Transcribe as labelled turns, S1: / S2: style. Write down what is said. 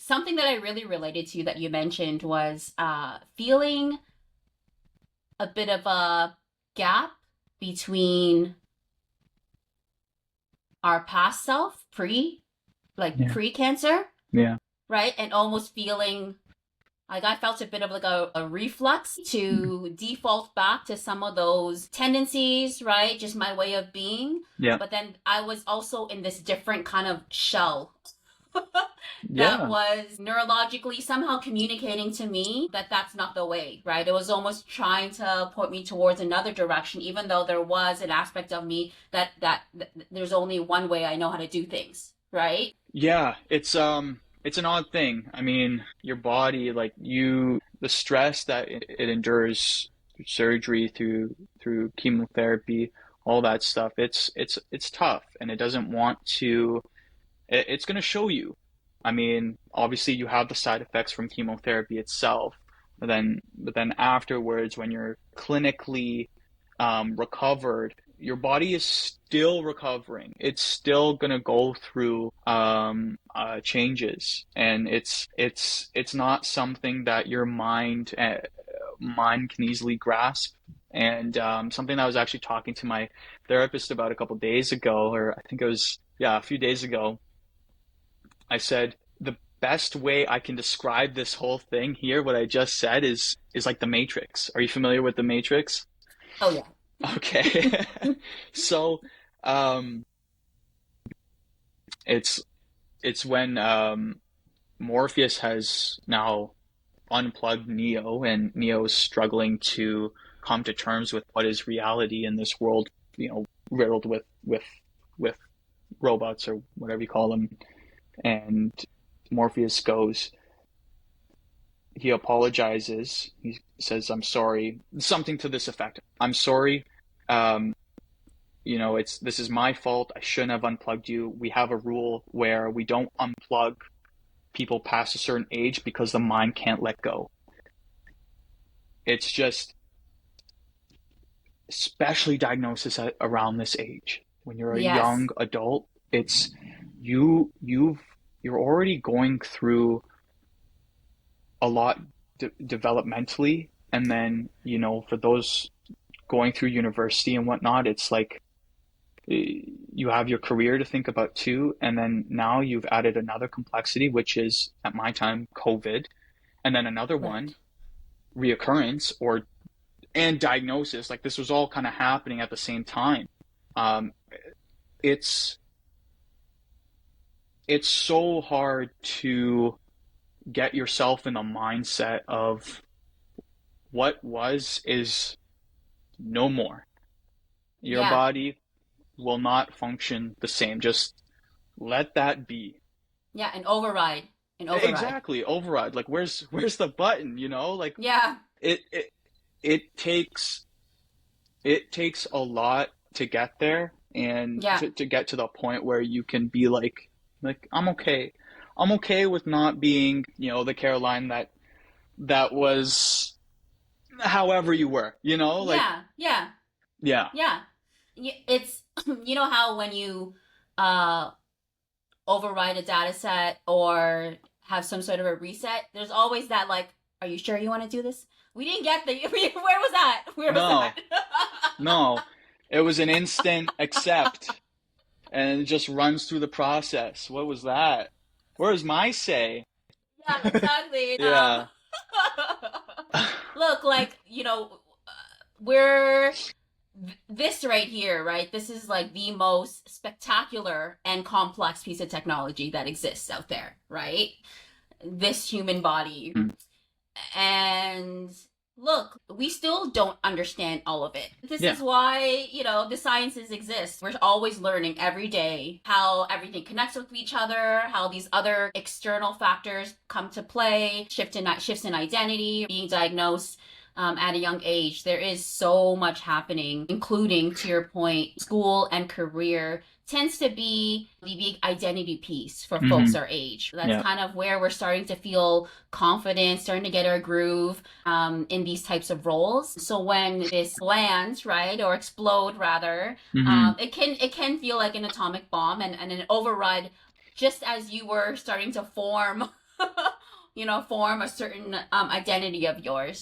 S1: something that I really related to that you mentioned was feeling a bit of a gap between our past self,
S2: Yeah.
S1: pre-cancer,
S2: Yeah.
S1: right? And almost feeling like I felt a bit of like a reflux to default back to some of those tendencies, right? Just my way of being.
S2: Yeah.
S1: But then I was also in this different kind of shell that
S2: Yeah.
S1: was neurologically somehow communicating to me that that's not the way, right? It was almost trying to point me towards another direction, even though there was an aspect of me that there's only one way I know how to do things, right?
S2: Yeah, it's an odd thing. I mean, your body, like the stress that it endures through surgery, through chemotherapy, all that stuff. It's tough, and it doesn't want to. It's going to show you. I mean, obviously you have the side effects from chemotherapy itself, but then afterwards, when you're clinically recovered, your body is still recovering. It's still gonna go through changes, and it's not something that your mind can easily grasp. And something that I was actually talking to my therapist about a couple days ago, or I think it was, yeah, a few days ago. I said the best way I can describe this whole thing here, what I just said, is like the Matrix. Are you familiar with the Matrix?
S1: Oh yeah.
S2: Okay. So, um, it's it's when Morpheus has now unplugged Neo, and Neo is struggling to come to terms with what is reality in this world, riddled with robots or whatever you call them. And Morpheus goes, he apologizes. He says, "I'm sorry," something to this effect. "I'm sorry. Um, this is my fault. I shouldn't have unplugged you. We have a rule where we don't unplug people past a certain age because the mind can't let go." It's just, especially diagnosis around this age, when you're a
S1: Yes.
S2: young adult, it's you're already going through a lot developmentally, and then for those going through university and whatnot, it's like you have your career to think about too, and then now you've added another complexity, which is, at my time, COVID, and then another one,
S1: Right.
S2: reoccurrence, and diagnosis. Like, this was all kind of happening at the same time. um, it's it's so hard to get yourself in the mindset of what was is no more. Your
S1: Yeah.
S2: body will not function the same. Just let that be.
S1: Yeah. An override. An override.
S2: Exactly, override. Like, where's the button? Like,
S1: Yeah.
S2: it it it takes a lot to get there, and
S1: Yeah.
S2: to get to the point where you can be like, I'm okay. I'm okay with not being, the Caroline that was however you were, like,
S1: Yeah. Yeah.
S2: yeah.
S1: Yeah. It's you know how when you uh override a data set or have some sort of a reset, there's always that like, are you sure you want to do this? We didn't get the where was that? Where was
S2: No,
S1: that?
S2: no. It was an instant accept, and it just runs through the process. What was that? Where's my say?
S1: Yeah, exactly.
S2: Yeah.
S1: Look, like, we're this right here, right? This is like the most spectacular and complex piece of technology that exists out there, right? This human body. And look, we still don't understand all of it. This
S2: Yeah.
S1: is why, the sciences exist. We're always learning every day how everything connects with each other, how these other external factors come to play, shifts in identity, being diagnosed at a young age. There is so much happening, including, to your point, school and career tends to be the big identity piece for folks
S2: Hmm.
S1: our age. That's
S2: Yeah.
S1: kind of where we're starting to feel confident, starting to get our groove in these types of roles. So when this lands, right, or explode rather,
S2: Hmm.
S1: it can feel like an atomic bomb and an override, just as you were starting to form form a certain identity of yours.